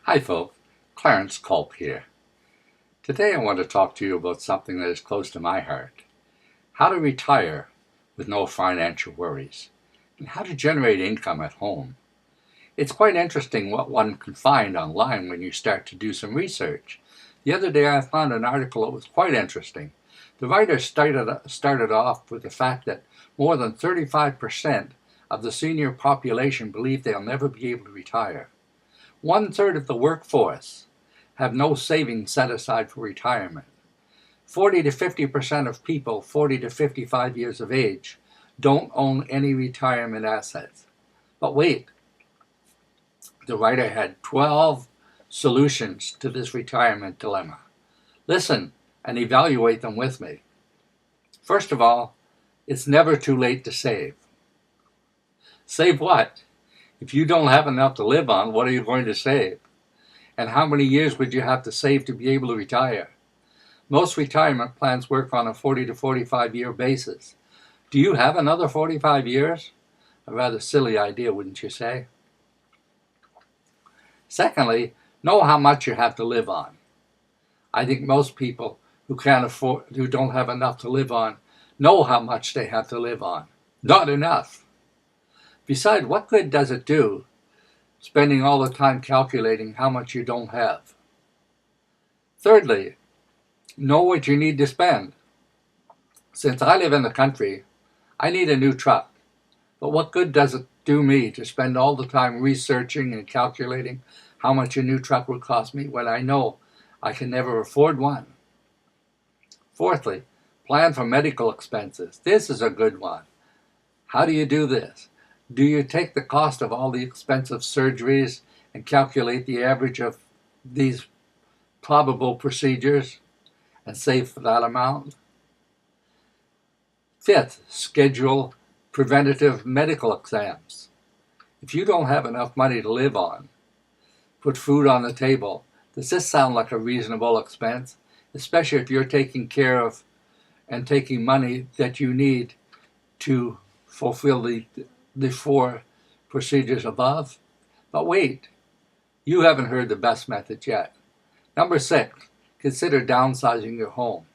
Hi folks, Clarence Culp here. Today I want to talk to you about something that is close to my heart. How to retire with no financial worries, and how to generate income at home. It's quite interesting what one can find online when you start to do some research. The other day I found an article that was quite interesting. The writer started off with the fact that more than 35% of the senior population believe they'll never be able to retire. 1/3 of the workforce have no savings set aside for retirement. 40 to 50% of people 40 to 55 years of age don't own any retirement assets. But wait, the writer had 12 solutions to this retirement dilemma. Listen and evaluate them with me. First of all, it's never too late to save. Save what? If you don't have enough to live on, what are you going to save? And how many years would you have to save to be able to retire? Most retirement plans work on a 40 to 45 year basis. Do you have another 45 years? A rather silly idea, wouldn't you say? Secondly, know how much you have to live on. I think most people who don't have enough to live on, know how much they have to live on. Not enough. Besides, what good does it do spending all the time calculating how much you don't have? Thirdly, know what you need to spend. Since I live in the country, I need a new truck. But what good does it do me to spend all the time researching and calculating how much a new truck would cost me when I know I can never afford one? Fourthly, plan for medical expenses. This is a good one. How do you do this? Do you take the cost of all the expensive surgeries and calculate the average of these probable procedures and save for that amount? Fifth, schedule preventative medical exams. If you don't have enough money to live on, put food on the table. Does this sound like a reasonable expense? Especially if you're taking care of and taking money that you need to fulfill the four procedures above? But wait, you haven't heard the best method yet. Number 6, consider downsizing your home.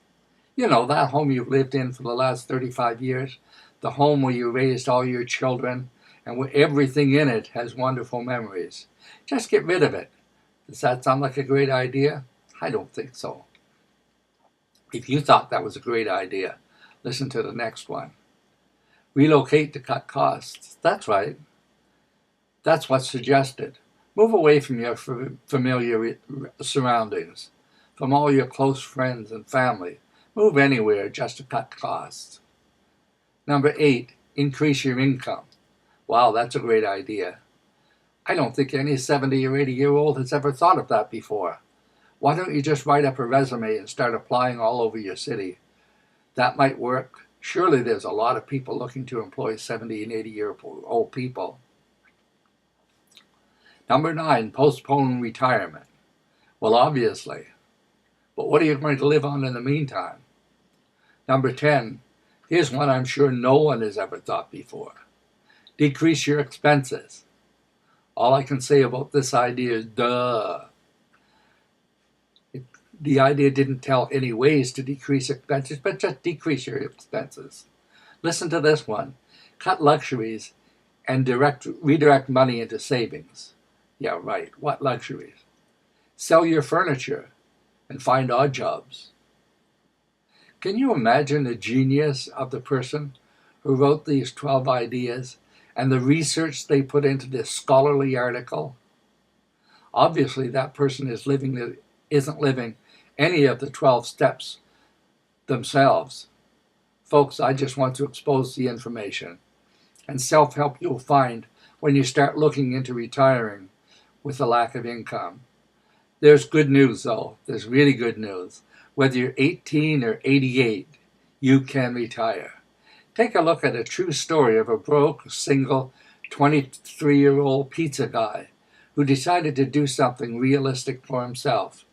You know, that home you've lived in for the last 35 years, the home where you raised all your children and where everything in it has wonderful memories. Just get rid of it. Does that sound like a great idea? I don't think so. If you thought that was a great idea, listen to the next one. Relocate to cut costs. That's right. That's what's suggested. Move away from your familiar surroundings, from all your close friends and family. Move anywhere just to cut costs. Number 8, increase your income. Wow, that's a great idea. I don't think any 70 or 80-year-old has ever thought of that before. Why don't you just write up a resume and start applying all over your city? That might work. Surely there's a lot of people looking to employ 70 and 80-year-old people. Number 9, postpone retirement. Well, obviously. But what are you going to live on in the meantime? Number 10, here's one I'm sure no one has ever thought before. Decrease your expenses. All I can say about this idea is duh. The idea didn't tell any ways to decrease expenses, but just decrease your expenses. Listen to this one. Cut luxuries and redirect money into savings. Yeah, right. What luxuries? Sell your furniture and find odd jobs. Can you imagine the genius of the person who wrote these 12 ideas and the research they put into this scholarly article? Obviously, that person isn't living any of the 12 steps themselves. Folks, I just want to expose the information and self-help you'll find when you start looking into retiring with a lack of income. There's good news, though. There's really good news. Whether you're 18 or 88, you can retire. Take a look at a true story of a broke, single, 23-year-old pizza guy who decided to do something realistic for himself.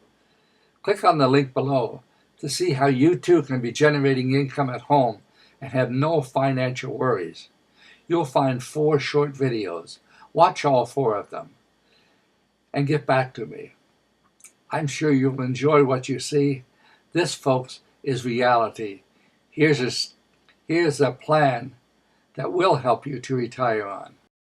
Click on the link below to see how you too can be generating income at home and have no financial worries. You'll find 4 short videos. Watch all 4 of them. and get back to me. I'm sure you'll enjoy what you see. This, folks, is reality. Here's a plan that will help you to retire on.